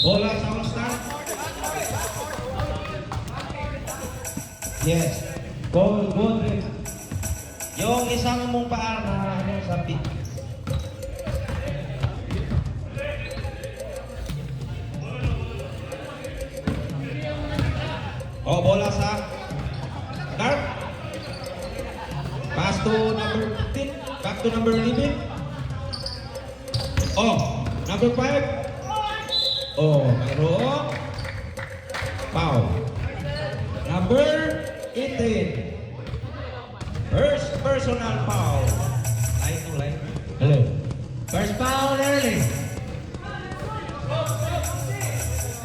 Bola sa all-star. Yes. Goal, good. Yung isang mong paa na ano, sa pit. Oh, bola sa dark. Pass to number 15. Back to number 11. Oh, number 5. Oh, mayroong foul. Number 18. First personal foul. Line to line. Hello. First foul early.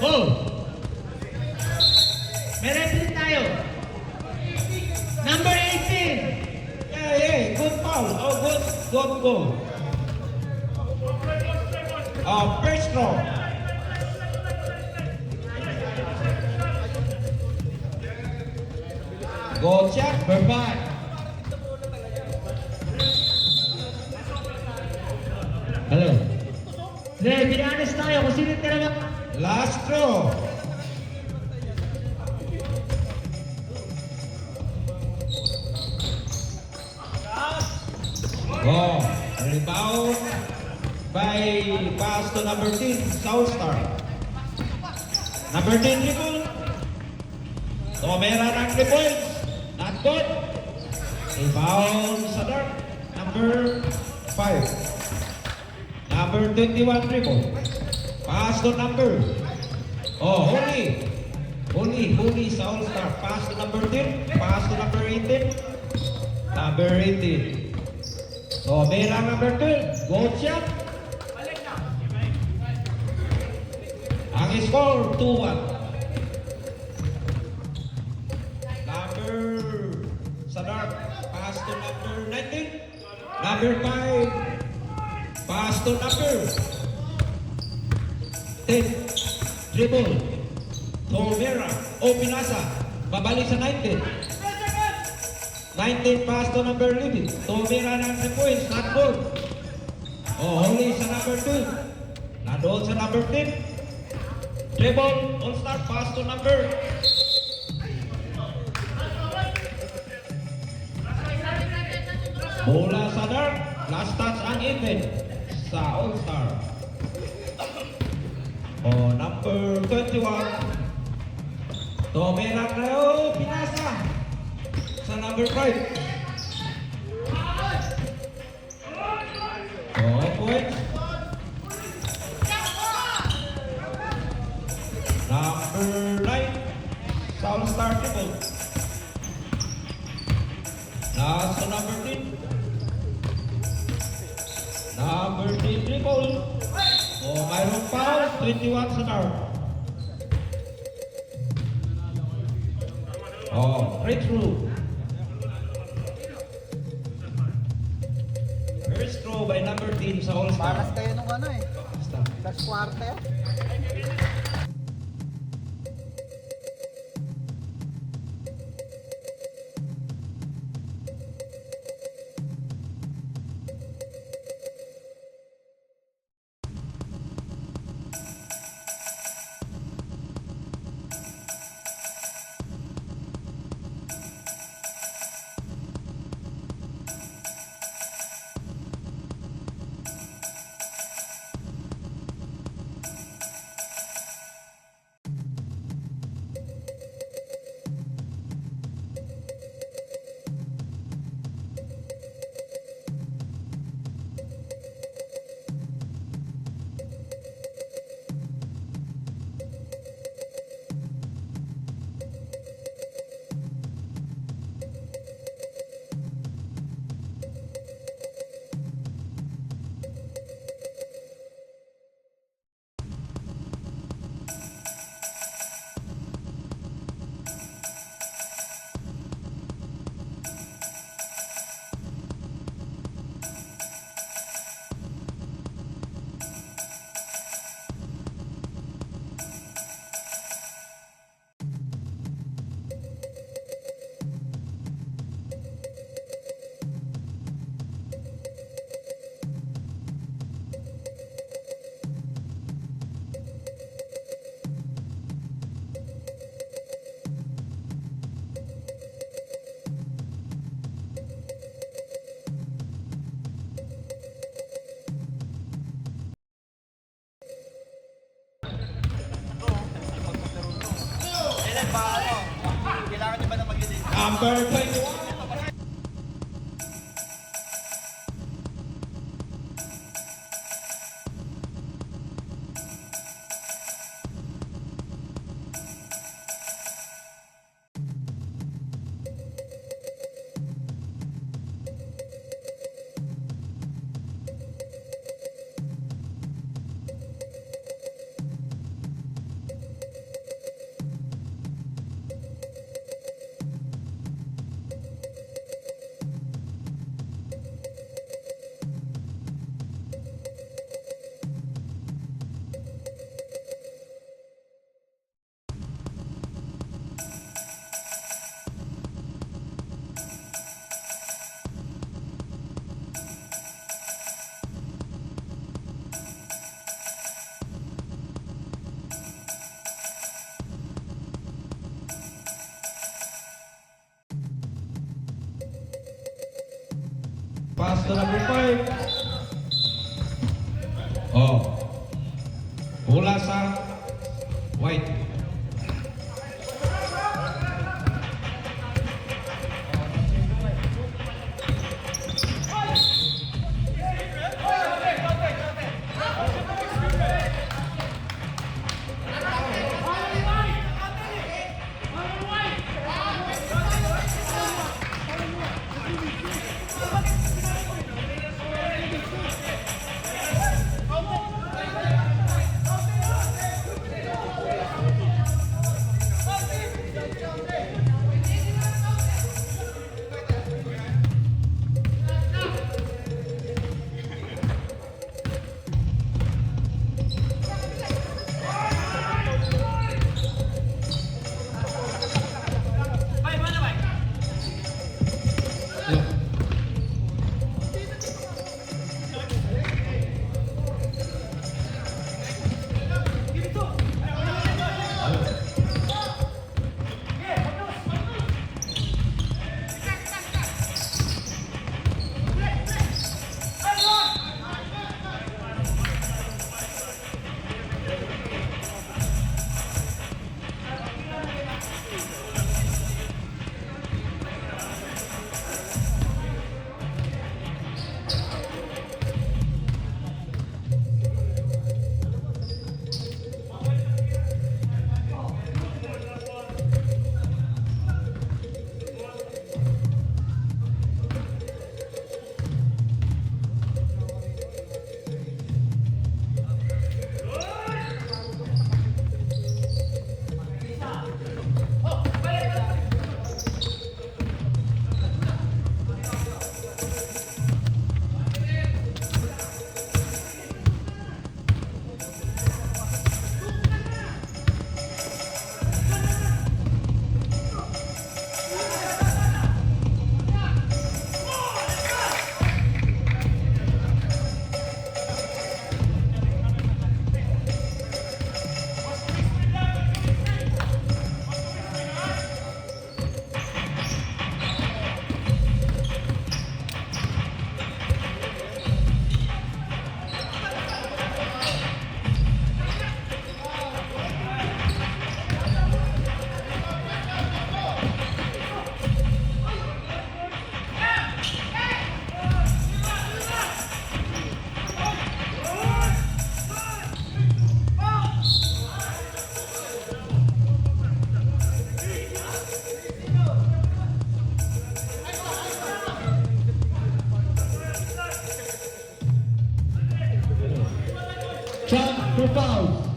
Oh! May referee tayo. Number 18. Yeah. Good foul. Oh, good goal. First throw. Goal check. Perfect. Hello. Hindi, be honest tayo kung sino talaga. Last throw. Go. Rebound by pass to number 10, Southstar. Number 10, dribble. Tomera ng 3 points. Not good. Rebound sa dark. Number 5. Number 21, dribble. Pass to number. Oh, Holy sa All-Star. Pass to number 10. Pass to number 18. Number 18. So, Mera number 12. Good shot. Ang score, 2-1. Number sa dark. Pass to number 19. Number 5. Pass to number 10. Dribble. Tomera. O Pinasa. Babalik sa 19. 19 pass to number 11. Tomera ng 3 points. Not good. Oh, Holy sa number 2. Nandoon sa number 10. Dribble. All-star pass to number. Bola sa dark. Last touch ang even sa All-Star. Oh, number 21. Tomera Creo Pinasa sa number 5. Oh, points. Number 9. Sa All-Star triple. Nasa number 10. Number 3 triple. Oh, mayroong foul. 21 sa dark. Oh, breakthrough. First throw by number 10 sa All-Star. Paras kayo nung ano eh. Stop. Last quarter. Kailangan nyo ba na mag-edit? Number 21. Pass to number 5. Oh. Bola sa white. Jump for foul.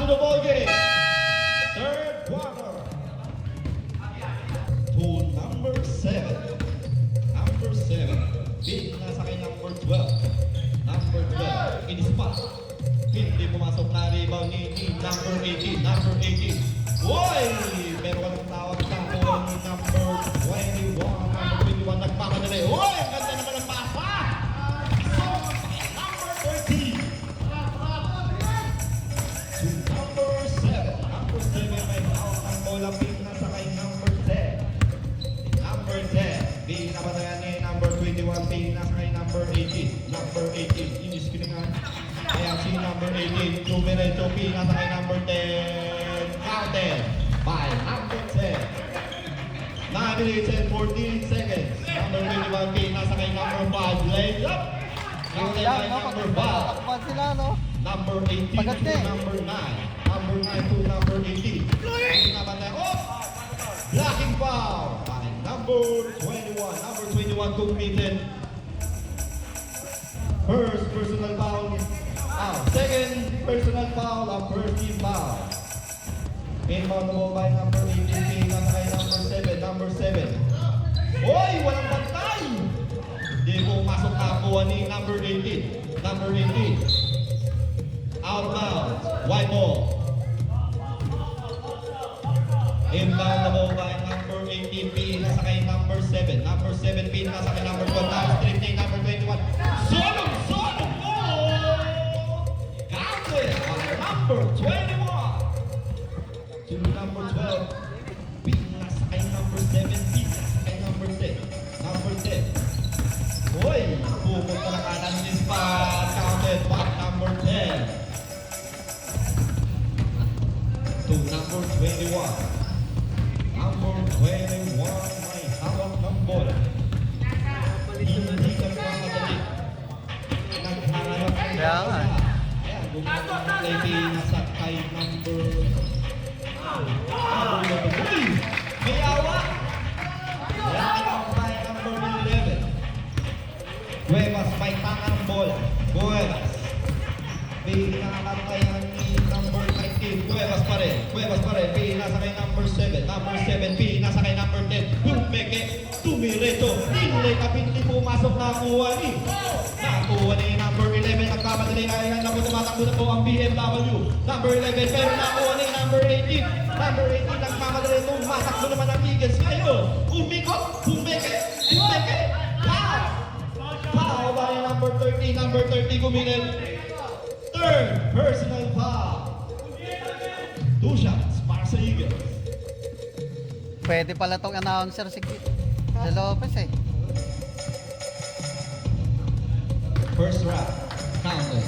to the ball game. Third quarter. To number 7. Number 7. Big nasa kay number 12. Number 12. Inispa. Hindi pumasok na rebound ni number 18. Number 18. Uy! Meron ka ng tawag sa kuha ni number 21. Number 21 nagpapadali. Uy! Ang ganda naman ang pasa! So, number 13. To number 7. Number 7 may hawak ng bola. Big nasa kay number 10. Number 10. Big na patayan ni number 21. Big nasa kay number 18. Number 18. Inis kiningan. Ayan si number 18. Dumiretso. Big nasa kay number 10. Counted by number 10. 9 minutes and 14 seconds. Number 21. Big nasa kay number 5. Laid up. Counted by number 5. Takpan sila, no? Number 18 Pagat to na eh. number 9. Number 9 to number 18. Ang naman oh! Blocking foul by number 21. Number 21 committed. First personal foul. Second personal foul of first team foul. Inbound the ball by number 18. Nasa kay number 7. Number 7. Hoy! Walang bantay! Hindi po masok na kuha ni number 18. Number 18. Outbound, white ball. Inbound the ball by number 18, P nasa kay number 7. Number 7, P nasa kay number 12. Now straight number 21. Solo ball! Counted by number 21. To number 12, P nasa kay number 7, P nasa kay number 10. Number 10. Hoy! Pupunta na kanan ni spot. Counted by number 10. To number 21. Number 21 may hawak ng bola. Hindi ka nagmamadali. Nagharap ng Kaya nga. Ayan, gumagawa ng play nasa kay number... Uy! May awa! Ayan, by number 11. Cuevas may tanga ng bola. Cuevas. Pinakakantayan ni number 19. Cuevas pa rin. Cuevas pa rin. P nasa kay number 7. Number 7. P nasa kay number 10. Humeke. Tumireto. Hindi kapindi pumasok na kuha ni. Nakuha ni number 11. Nagpapadali na yan. Naku tumatakbo na po ang BMW. Number 11. Pero nakuha ni number 18. Number 18. Nagpapadali. Tumatakbo naman ang Eagles ngayon. Umikot. Humeke. Humeke. Foul. Foul by number 30. Number 30 kuminil. Third personal foul. 2 shots para sa Eagles. Pwede pala tong announcer si Lopez eh. First round, counted.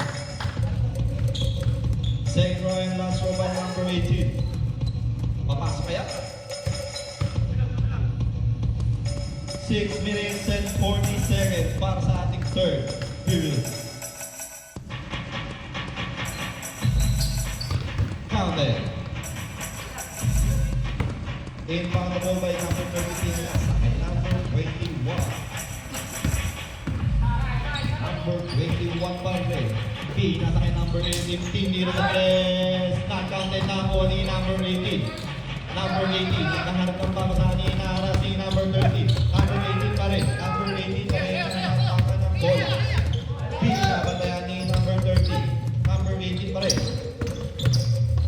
Second row and last row by number 18. Papasok kaya? 6 minutes and 40 seconds para sa ating third period. Counted. Inbound the ball by number 13 and number 21. Number 21 pa rin. P nasa kay number 18. Tinira sa press. Not-counted na ako ni number 18. Number 18. Nakaharap ng pamasa ni Nara si number 30. Number 18 pa rin. Number 18 pa rin. Nakakaka ng bola. P nabantayan ni number 30. Number 18 pa rin.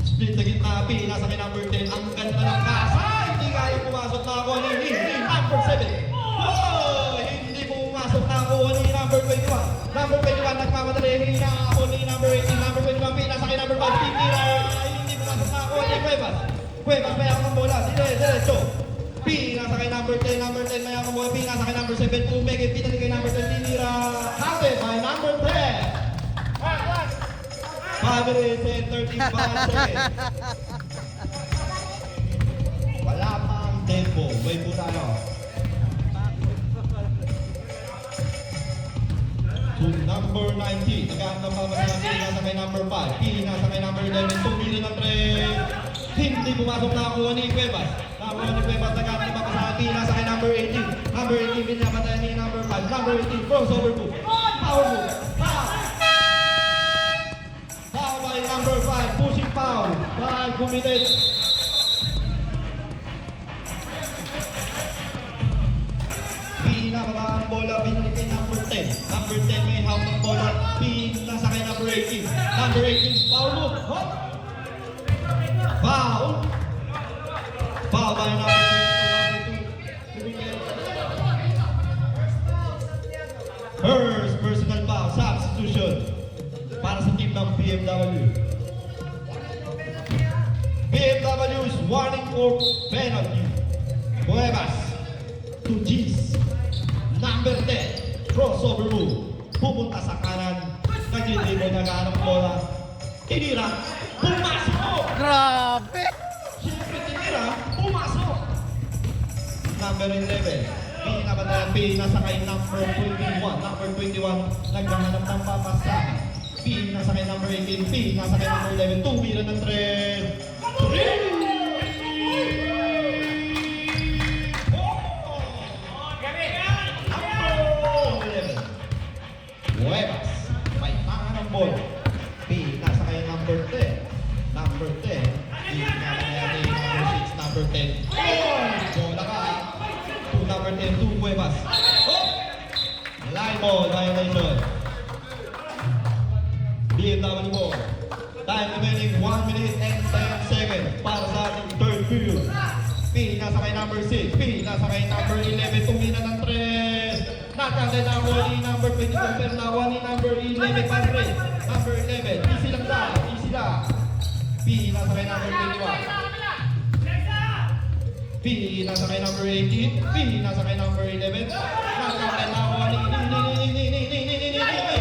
Split sa gitna, P nasa kay number 10. Ang ganda ng kasa. Hindi kaya pumasok na ako ni number 7. Oh! Hindi pumasok na ako ni number 21. Number 21 nagmamadali. Hindi na ako ni number 18. Number 21 P nasa kay number 5. Titira. Hindi pumasok na ako ni Cuevas. Cuevas may ako ng bola. Diretso. P nasa kay number 10. Number 10 may ako ng bola. P nasa kay number 7. Umeke. P nasa kay number 10. Titira. Counted by number 10. 5 minutes and 35 seconds. Wala pang tempo. Wait po tayo. To number 19. Nagkaan ng pamasa P nasa kay number 5. P nasa kay number 11. Tumira ng 3. Hindi pumasok na ako ni Cuevas. Nakuha ni Cuevas. Nagkaan ng pamasa P nasa kay number 18. Number 18 pinapatayan ni number 5. Number 18 crossover move. Power move. Foul. Foul by number 5. Pushing foul. committed. Pinababa ang bola, binalik kay number 10. Number 10 may hawak ng bola, pinasa kay number 18. Number 18, foul move. Hop! Foul! Foul by number 22. First personal foul, substitution para sa team ng BMW. BMW is warning for penalty. Cuevas to G's. Number 10, crossover move. Pupunta sa kanan. Nag-dribble, nag-aanap bola. Tinira, pumasok! Grabe! Siyempre tinira, pumasok! Number 11, pinabatayan, pinasa kay number 21. Number 21, naghahanap ng papasahan. Pinasa kay number 18, pinasa kay number 11. Tumira ng 3. Cuevas, may tangan ng bola. Pinasa kay number 10. Number 10, pinabatayan kay number 6. Number 10, bola ka. To number 10, to Cuevas. Line ball violation. BMW ball. Time remaining 1 minute and 10 seconds para sa ating third period. Pinasa kay number 6. Pinasa kay number 11. Tumina ng 3. Nakakay na ako ni number 22. Pero nakuha ni number 11 pa rin. Number 11. Easy lang daw. Easy lang. Pinasa kay number 21. Pinasa kay number 18. Pinasa kay number 11. Nakakay na ako ni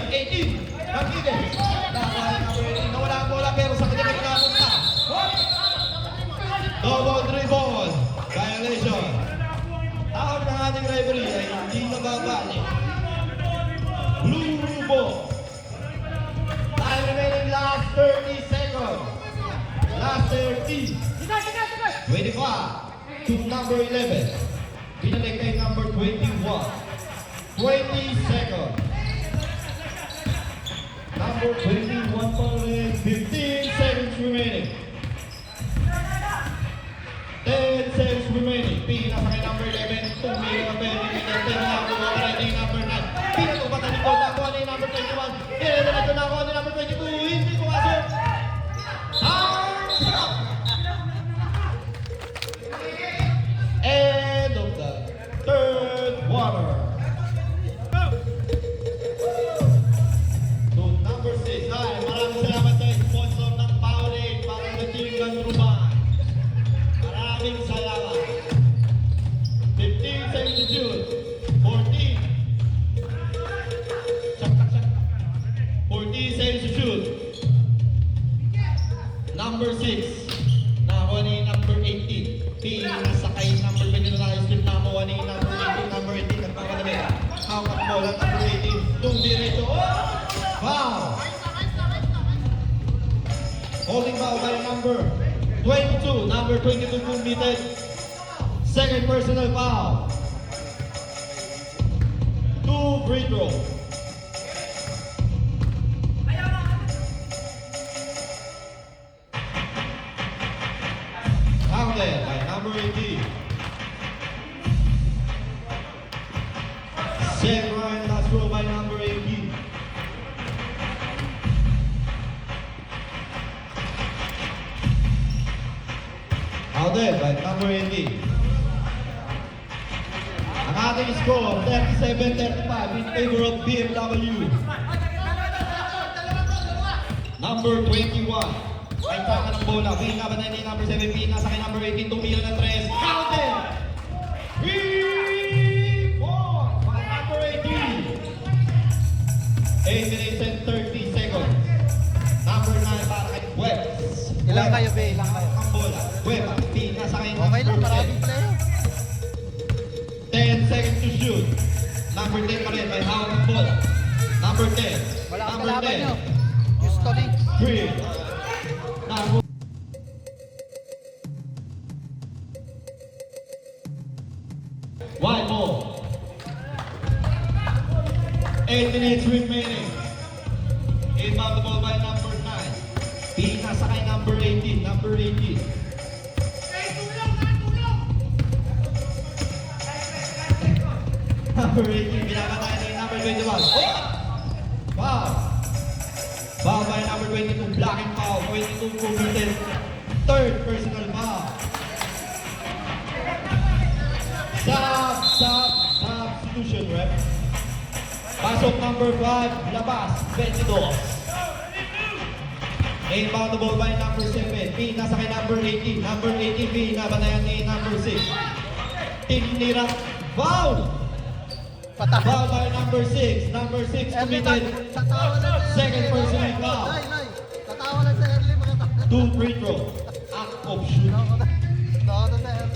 18. Nakikita. Nakuha ni number 18. Nawala ang bola pero sa kanya nagkapunta. Double dribble. Violation. Tawag ng ating referee ay hindi nababali. Blue ball. Time remaining last 30 seconds. Last 30. 25 to number 11. Pinalik kay number 21. 20 seconds. Number 21 pa rin. 15 seconds remaining. 10 seconds remaining. Pinasa kay number 11. Tumira ang pwede. Pinasa kay number 9. Pinatubat ang likod. Nakuha ni number 21. Pinatubat nakuha ni number 22. Hindi pumasok. Time's up! End of the third quarter. To number 6. Ay, maraming salamat sa sponsor ng Powerade para sa team ng Ruban. Maraming salamat. 15 seconds to shoot. 14. Shot. 14 seconds to shoot. Number 6. Nakuha ni number 18. Pinasa kay number 20 na strip. Nakuha ni number 18. Number 18. Nagpapadami. Hawak ang bola. Number 18. Tung diretso. Foul. Holding foul by number 22. Number 22 committed. Second personal foul. 2 free throw. Counted by number 18. Second round last row by number 18. Counted by number 18. Ang ating score, 37-35 in favor of BMW. Number 21. Ay taka ng bola. Pinabatayan ni number 17. Nasa kay number 18. Tumira ng 3. Counted! 3 points by number 18. 8 minutes and 30 seconds. Number 9 para kay Webs. Ilang kayo, be? Ilang kayo? Ang bola. Webs. Nasa kay Okay lang, number maraming 10. player. 10 seconds to shoot. Number 10 pa rin, may hawak ng bola. Number 10. Wala kang Number kalaban 10. nyo. Houston eh. 3. Number White ball. 8 minutes remaining. Inbound the ball by number 9. Pinasa kay number Number 18, number 18. Number 18, pinakatayan ni number 21. Oh! Wow! Foul by number 22, blocking foul. 22 committed. Third personal foul. Substitution, rep. Pasok number 5, labas, 22. Inbound the ball by number 7. P, nasa kay number 18. Number 18, P, nabatayan ni number 6. Tinira, foul! Foul by number 6. Number 6 committed. Tatawa lang sa Second personal foul. Nay. Tatawa lang sa early mga tatawa. 2 free throw. Act of shoot. Tatawa na sa early.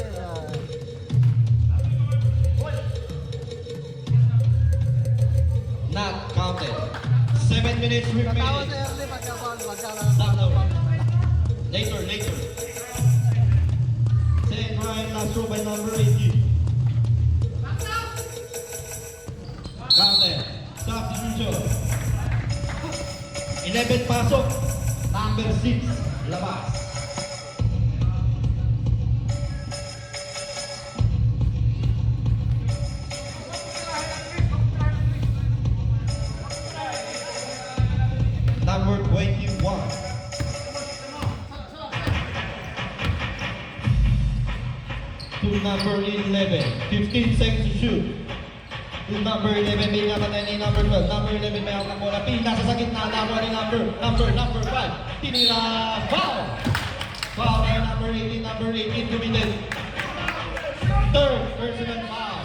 Not counted. 7 minutes Tatawa sa remaining. early magkabal. Stop now. Later. Second Ryan, last throw by number 18. Counted. Substitution. 11 pasok. Number 6, labas. Number 21. To number 11. 15 seconds to shoot. To number 11, may namatay ni number 12. Number 11, may hawak ng bola. Nasa sa gitna, nakuha ni number 5. Tinira, foul! Foul by number 18, number 18 committed. Third personal foul.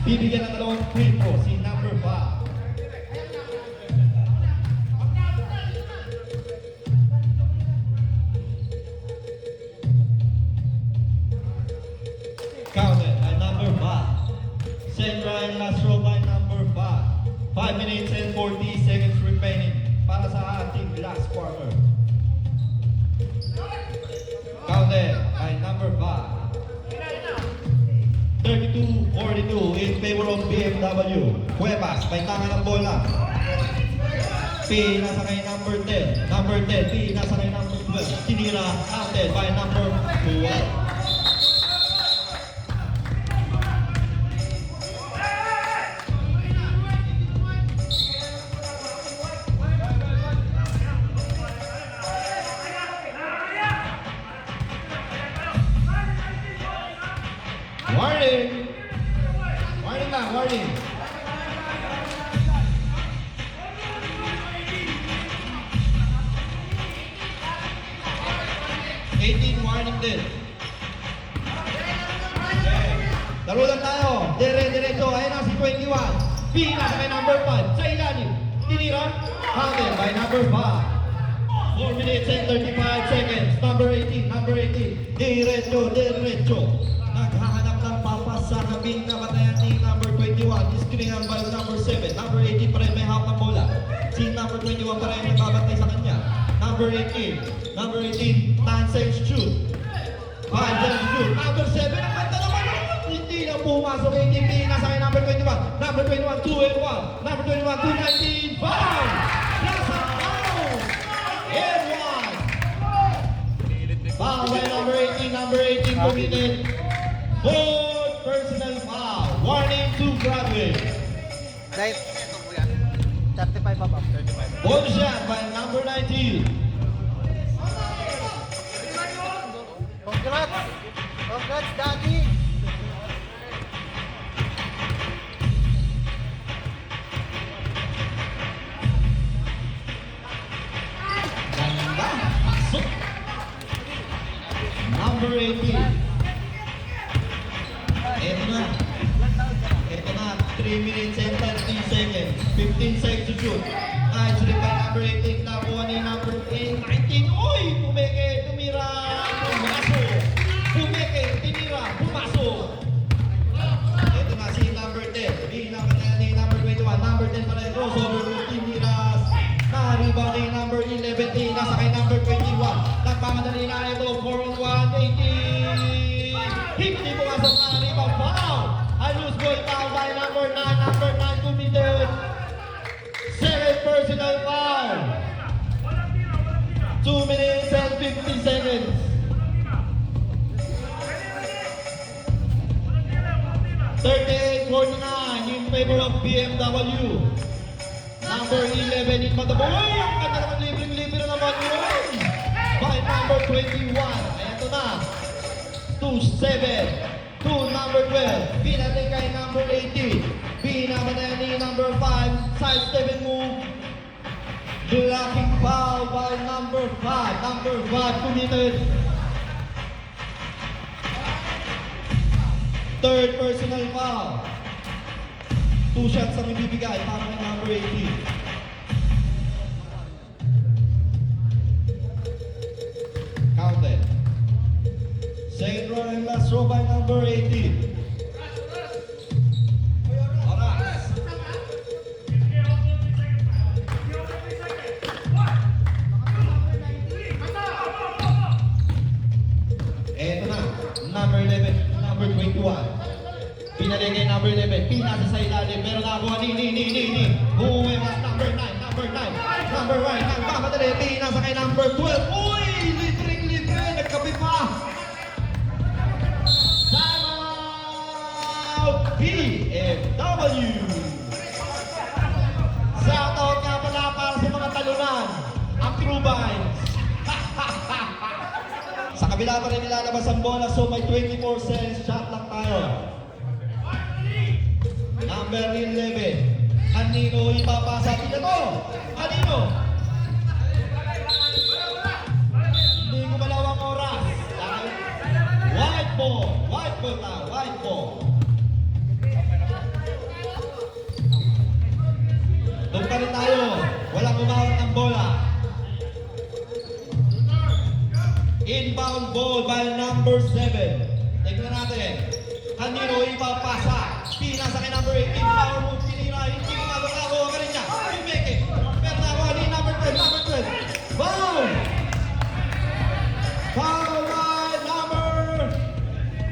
Bibigyan ng dalawang free throw si number 5. Counted by number 5. St. Ryan last row by number 5. 5 minutes and 40 seconds remaining para sa ating last quarter. Counted by number 5. 32-42 in favor of BMW. Cuevas, may tanga ng bola. P, nasa kay number 10. Number 10, P, nasa kay number 12. Tinira, counted by number 12. Warning! Warning lang, warning! Warning din. Okay. Laro lang tayo. Diretso. Ayan na si 21. P nasa kay number 5. Sa ilalim. Tinira. Handle by number 5. 4 minutes and 35 seconds. Number 18. Diretso. Naghahanap ng papas sa kabing na batayan ni number 21. Screenan by number 7. Number 18 pa rin may hawak ng bola. Si number 21 pa rin may babantay sa kanya. Number 18, 9 seconds shoot. 5 seconds shoot. Number 7, ang ganda naman. Hindi na pumasok. 18, nasa kay number 21. Number 21, 2 and 1. Number 21, 2, 19, 5. Nasa out. And 1. Foul by number 18 committed. Fourth personal foul. Warning to graduate. Right. 35 pa ba? 35. Ball shot by number 19. Congrats, Daddy! Ganda. Pasok. Number 18. Ito na. 3 minutes and 30 seconds. 15 seconds to shoot. Nice rin by number 18. Nakuha ni number 19. Uy! Pumeke. Tumira. Pumasok. Pumeke. Tinira. Pumasok. Ito na si number 10. Pinakatayan ni number 21. Number 10 pa rin. Crossover. Tiniras. Nariba ni number 11. Nasa kay number 21. Nagpamadali na ito. 4-on-1. 18. Hindi pumasok na. Rebound. Foul. A loose ball foul by number 9. Number 9 committed. Second personal foul. 2 minutes and 50 seconds. in favor of BMW. Number 11 in Mataboy. Ang kanya naman libreng-libre na naman yun. By number 21. Eto na. 2-7. To number 12. Pinatay kay number 18. Pinamanayan ni number 5. Side step and move. Blocking foul by number 5. Number 5 committed. Third personal foul. 2 shots ang ibibigay para kay number 18. Counted. Second row and last row by number 18. Oras. Eto na, number 11, number 21. Pinaligay number 11, pinasa sa ilalim, pero nakuha ni. Buhay mas number 9, number 9. Number 1, nagmamadali, pinasa kay number 12. Uy! Libreng-libre, nagkapi pa! Timeout! BMW! Shoutout nga pala para sa mga talunan, ang True Vines. Sa kabila pa rin nilalabas ang bola, so may 24 seconds shot lang tayo. Number 11. Kanino ipapasa? Tignan mo! Kanino? Hindi ko malaw ang oras. White ball. White ball na. White ball. Doon pa rin tayo. Walang umawat ng bola. Inbound ball by number 7. Tignan natin. Kanino ipapasa? Pinasa kay number 18. Power move. Pinira. Hindi ko malukaw. Ka rin niya. Umeke. Pero nakuha ni number 12. Number 12. Foul! Foul by number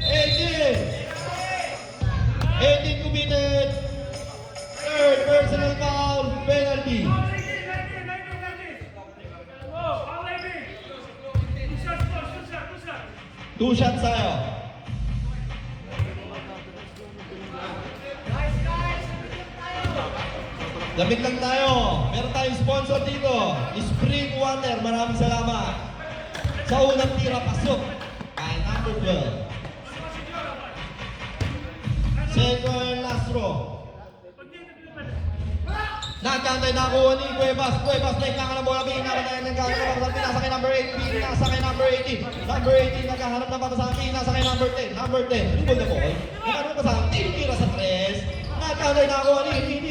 18. 18 committed. Third personal foul. Penalty. Two shots tayo. Lamig lang tayo. Meron tayong sponsor dito. Spring Water. Maraming salamat. Sa unang tira, pasok. By number 12. Second and last row. Nagkantay na ako ni Cuevas. Cuevas, like lang ka ng bola. Pinakatayan ng gagawin. Pinasa kay number 8. Pinasa kay number 18. Number 18, nagkaharap na pa sa akin. Pinasa kay number 10. Number 10. Ribol na po. Nagkaroon pa sa akin. Tinitira sa 3. Nagkantay na ako ni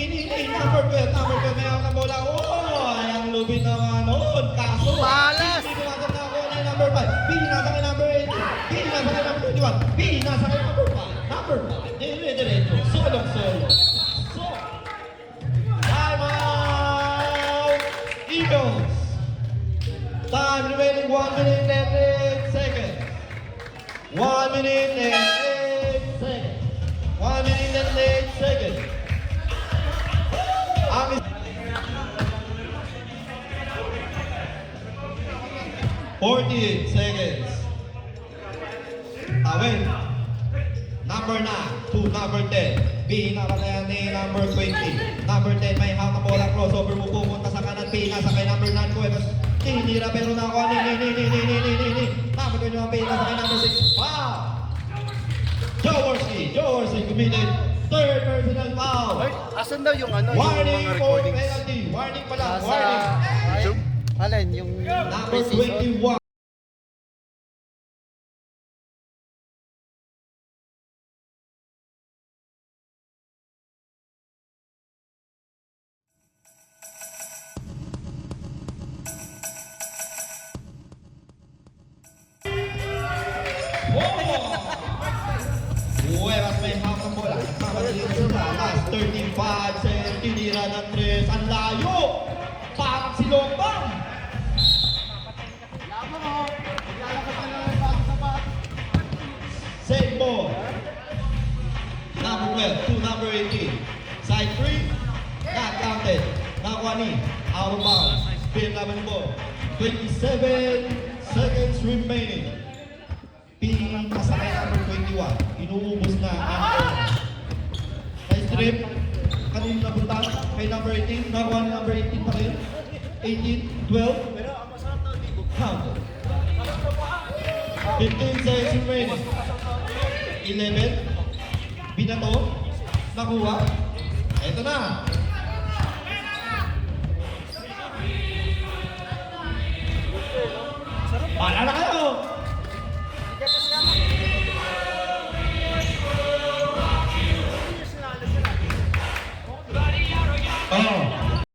number 12. Number 12, may ako ng bola. Oh, ang lubid naman noon. Kaso, Malas! hindi tumatag na ako ni number 5. Pinasa kay number 18. Pinasa kay number 21. Pinasa kay number 5. Number 5. Dire-diretso. Solong-solo. Timeout! Eagles! Time remaining 1 minute and 8 seconds. 1 minute and 8 seconds. 1 minute and 8 seconds. Ang 14 seconds. Away. Number 9 to number 10. Pinakatayan ni number 20. Number 10 may hawak na bola. Crossover mo pupunta sa kanan. Pinasa kay number 9. Cuevas. Tinira pero nakuha ni. Number 21 pinasa kay number 6. Foul! Joe Orsi committed third personal foul. Ay, asan daw yung ano, yung Warning mga for recordings? penalty. Warning pala. Nasa, Warning. alin, yung Number pre-season? 21. Cuevas may hawak ng bola. Mamadali na sila. Last 35 seconds. Tinira ng 3. Ang layo. Parang si Lombang. Save ball. Number 12 to number 18. Side 3. Not counted. Nakuha ni. Out of bounds. Spin laban mo. 27 seconds remaining. Pinakasakay number 21. Inuubos na ang oras. Nice trip. Kanino napunta? Kay number 18. Nakuha ni number 18 pa rin. 18, 12. Count. 15 seconds remaining. 11. Binato. Nakuha. Eto na. Paalala kayo.